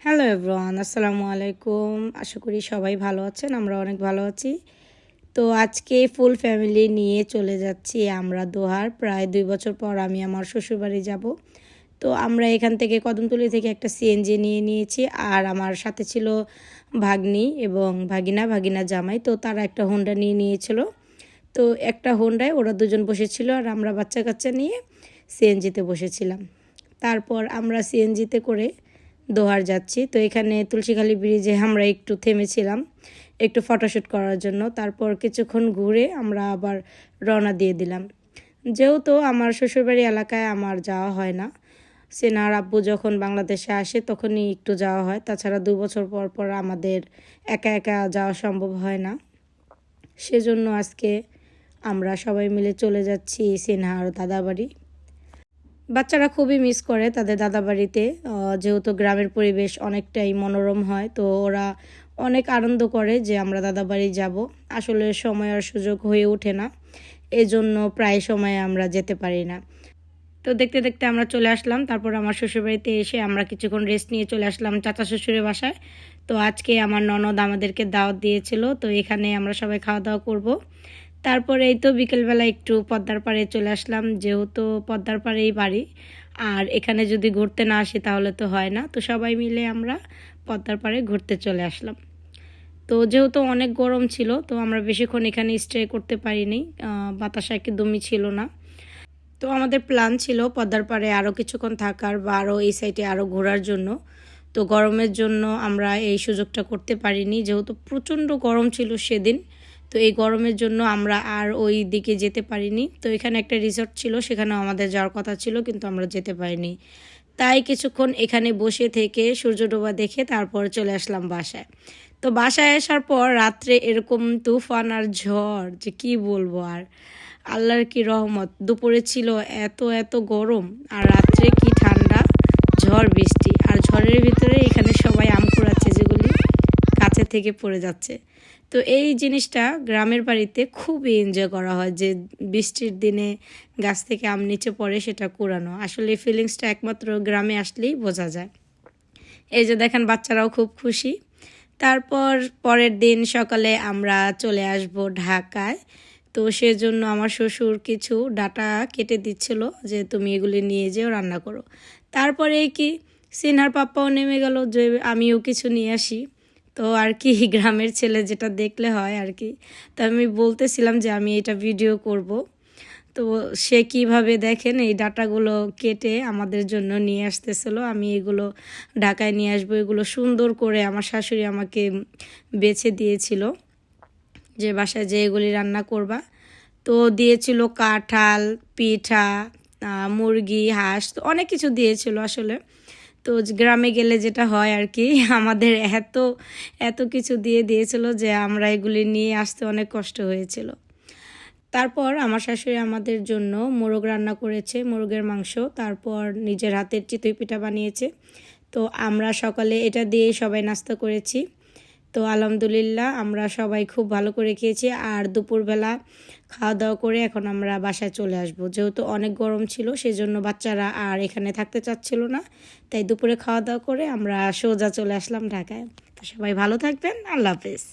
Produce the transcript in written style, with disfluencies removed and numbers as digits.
Hello everyone, আসসালামু আলাইকুম। আশা করি সবাই ভালো আছেন, আমরা অনেক ভালো আছি। তো আজকে ফুল ফ্যামিলি নিয়ে চলে যাচ্ছি আমরা দোহার। প্রায় 2 বছর পর আমি আমার শ্বশুরবাড়ি যাব। তো আমরা এখান থেকে কদমতলী থেকে একটা সিএনজি নিয়ে নিয়েছি, আর আমার সাথে ছিল ভাগ্নি এবং ভাগিনা জামাই। তো তারা একটা হোন্ডা নিয়ে নিয়েছিল। তো একটা হোন্ডায় ওরা দুজন বসেছিল, আর আমরা বাচ্চা কাচ্চা নিয়ে সিএনজিতে বসেছিলাম। তারপর আমরা সিএনজিতে করে দোহার যাচ্ছি। তো এখানে তুলসীখালী ব্রিজে আমরা একটু থেমেছিলাম একটু ফটোশ্যুট করার জন্য। তারপর কিছুক্ষণ ঘুরে আমরা আবার রওনা দিয়ে দিলাম। যেহেতু আমার শ্বশুরবাড়ি এলাকায় আমার যাওয়া হয় না, সেনার আব্বু যখন বাংলাদেশে আসে তখনই একটু যাওয়া হয়, তাছাড়া 2 বছর পর পর আমাদের একা একা যাওয়া সম্ভব হয় না। সেজন্য আজকে আমরা সবাই মিলে চলে যাচ্ছি সিনহার দাদাবাড়ি। বাচ্চারা খুবই মিস করে তাদের দাদাবাড়িতে, যেহেতু গ্রামের পরিবেশ অনেকটাই মনোরম হয়। তো ওরা অনেক আনন্দ করে যে আমরা দাদাবাড়ি যাব। আসলে সময় আর সুযোগ হয়ে ওঠে না, এজন্য প্রায় সময় আমরা যেতে পারি না। তো দেখতে দেখতে আমরা চলে আসলাম। তারপর আমার শ্বশুরবাড়িতে এসে আমরা কিছুক্ষণ রেস্ট নিয়ে চলে আসলাম চাচা শ্বশুরের বাসায়। তো আজকে আমার ননদ আমাদেরকে দাওয়াত দিয়েছিল, তো এখানে আমরা সবাই খাওয়া দাওয়া করব। তারপরে এই তো বিকেলবেলা একটু পদ্মার পাড়ে চলে আসলাম, যেহেতু পদ্মার পাড়েই বাড়ি, আর এখানে যদি ঘুরতে না আসি তাহলে তো হয় না। তো সবাই মিলে আমরা পদ্মার পাড়ে ঘুরতে চলে আসলাম। তো যেহেতু অনেক গরম ছিল, তো আমরা বেশিক্ষণ এখানে স্টে করতে পারিনি, বাতাস একদমই ছিল না। তো আমাদের প্ল্যান ছিল পদ্মার পাড়ে আরও কিছুক্ষণ থাকার বা আরও এই সাইডে আরও ঘোরার জন্য। তো গরমের জন্য আমরা এই সুযোগটা করতে পারিনি, যেহেতু প্রচণ্ড গরম ছিল সেদিন। তো এই গরমের জন্য আমরা আর ওই দিকে যেতে পারিনি। তো এখানে একটা রিসর্ট ছিল, সেখানেও আমাদের যাওয়ার কথা ছিল, কিন্তু আমরা যেতে পারিনি। তাই কিছুক্ষণ এখানে বসে থেকে সূর্যডোবা দেখে তারপর চলে আসলাম বাসায়। তো বাসায় আসার পর রাত্রে এরকম তুফান আর ঝড় যে কি বলবো, আর আল্লাহর কি রহমত। দুপুরে ছিল এত এত গরম, আর রাত্রে কি ঠান্ডা, ঝড় বৃষ্টি। আর ঝড়ের ভিতরে এখানে সবাই আম কুড়াচ্ছে, যেগুলি কাছে থেকে পড়ে যাচ্ছে। তো এই জিনিসটা গ্রামের বাড়িতে খুবই এনজয় করা হয়, যে বৃষ্টির দিনে গাছ থেকে আম নিচে পড়ে সেটা কুড়ানো। আসলে এই ফিলিংসটা একমাত্র গ্রামে আসলেই বোঝা যায়। এই যে দেখেন বাচ্চারাও খুব খুশি। তারপর পরের দিন সকালে আমরা চলে আসব ঢাকায়। তো সেজন্য আমার শ্বশুর কিছু ডাটা কেটে দিচ্ছিল যে তুমি এগুলি নিয়ে যেও, রান্না করো। তারপরে কি সিনহার পাপ্পাও নেমে গেল যে আমিও কিছু নিয়ে আসি। তো আর কি গ্রামের ছেলে যেটা দেখলে হয় আর কি। তো আমি বলতেছিলাম যে আমি এটা ভিডিও করব। তো সে কিভাবে দেখেন এই ডাটাগুলো কেটে আমাদের জন্য নিয়ে আসতেছিল। আমি এগুলো ঢাকায় নিয়ে আসবো, এগুলো সুন্দর করে আমার শাশুড়ি আমাকে বেছে দিয়েছিল যে বাসায় যে এগুলি রান্না করবা। তো দিয়েছিল কাঁঠাল, পিঠা, মুরগি, হাঁস, তো অনেক কিছু দিয়েছিল আসলে। তো গ্রামে গেলে যেটা হয় আর কি, আমাদের এত এত কিছু দিয়েছিল যে আমরা এগুলি নিয়ে আসতে অনেক কষ্ট হয়েছিল। তারপর আমার শাশুড়ি আমাদের জন্য মোরগ রান্না করেছে, মোরগের মাংস। তারপর নিজের হাতের চিতই পিঠা বানিয়েছে। তো আমরা সকালে এটা দিয়েই সবাই নাস্তা করেছি। তো আলহামদুলিল্লাহ আমরা সবাই খুব ভালো করে খেয়েছি। আর দুপুরবেলা খাওয়া দাওয়া করে এখন আমরা বাসায় চলে আসব, যেহেতু অনেক গরম ছিল সেজন্য বাচ্চারা আর এখানে থাকতে চাচ্ছিল না। তাই দুপুরে খাওয়া দাওয়া করে আমরা সোজা চলে আসলাম ঢাকায়। তো সবাই ভালো থাকবেন, আল্লাহ হাফেজ।